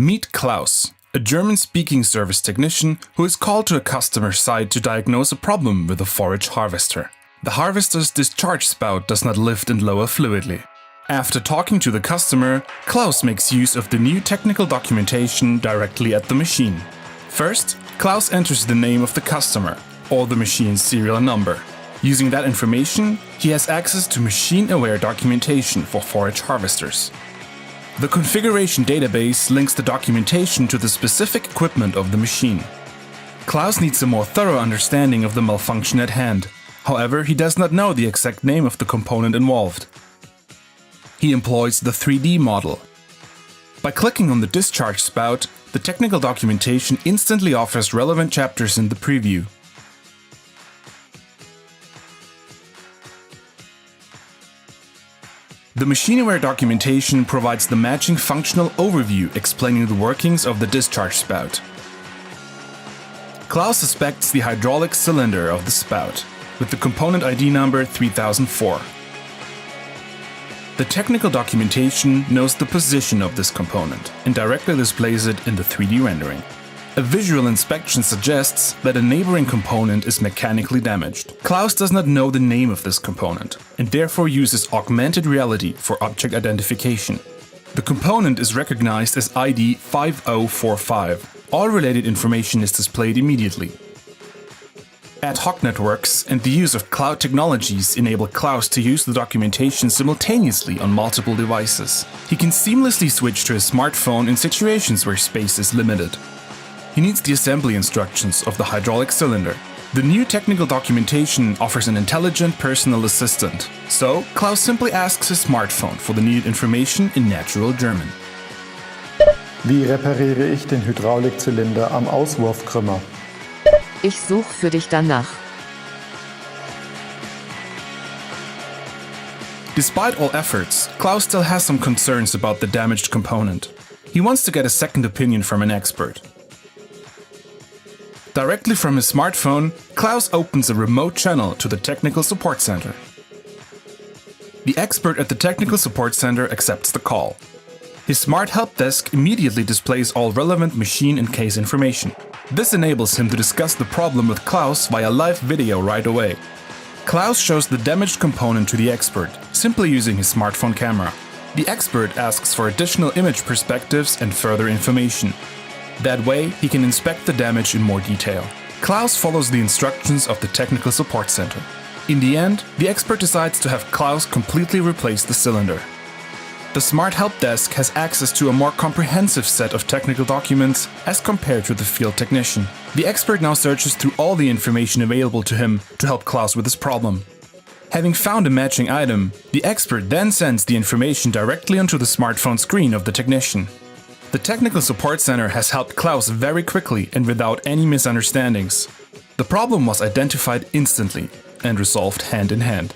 Meet Klaus, a German-speaking service technician who is called to a customer site to diagnose a problem with a forage harvester. The harvester's discharge spout does not lift and lower fluidly. After talking to the customer, Klaus makes use of the new technical documentation directly at the machine. First, Klaus enters the name of the customer, or the machine's serial number. Using that information, he has access to machine-aware documentation for forage harvesters. The configuration database links the documentation to the specific equipment of the machine. Klaus needs a more thorough understanding of the malfunction at hand. However, he does not know the exact name of the component involved. He employs the 3D model. By clicking on the discharge spout, the technical documentation instantly offers relevant chapters in the preview. The machine-aware documentation provides the matching functional overview explaining the workings of the discharge spout. Klaus suspects the hydraulic cylinder of the spout, with the component ID number 3004. The technical documentation knows the position of this component and directly displays it in the 3D rendering. A visual inspection suggests that a neighboring component is mechanically damaged. Klaus does not know the name of this component and therefore uses augmented reality for object identification. The component is recognized as ID 5045. All related information is displayed immediately. Ad hoc networks and the use of cloud technologies enable Klaus to use the documentation simultaneously on multiple devices. He can seamlessly switch to his smartphone in situations where space is limited. He needs the assembly instructions of the hydraulic cylinder. The new technical documentation offers an intelligent personal assistant, so Klaus simply asks his smartphone for the needed information in natural German. Wie repariere ich den Hydraulikzylinder am Auswurfkrümmer? Ich suche für dich danach. Despite all efforts, Klaus still has some concerns about the damaged component. He wants to get a second opinion from an expert. Directly from his smartphone, Klaus opens a remote channel to the Technical Support Center. The expert at the Technical Support Center accepts the call. His smart help desk immediately displays all relevant machine and case information. This enables him to discuss the problem with Klaus via live video right away. Klaus shows the damaged component to the expert, simply using his smartphone camera. The expert asks for additional image perspectives and further information. That way, he can inspect the damage in more detail. Klaus follows the instructions of the Technical Support Center. In the end, the expert decides to have Klaus completely replace the cylinder. The Smart Help Desk has access to a more comprehensive set of technical documents as compared to the field technician. The expert now searches through all the information available to him to help Klaus with his problem. Having found a matching item, the expert then sends the information directly onto the smartphone screen of the technician. The Technical Support Center has helped Klaus very quickly and without any misunderstandings. The problem was identified instantly and resolved hand in hand.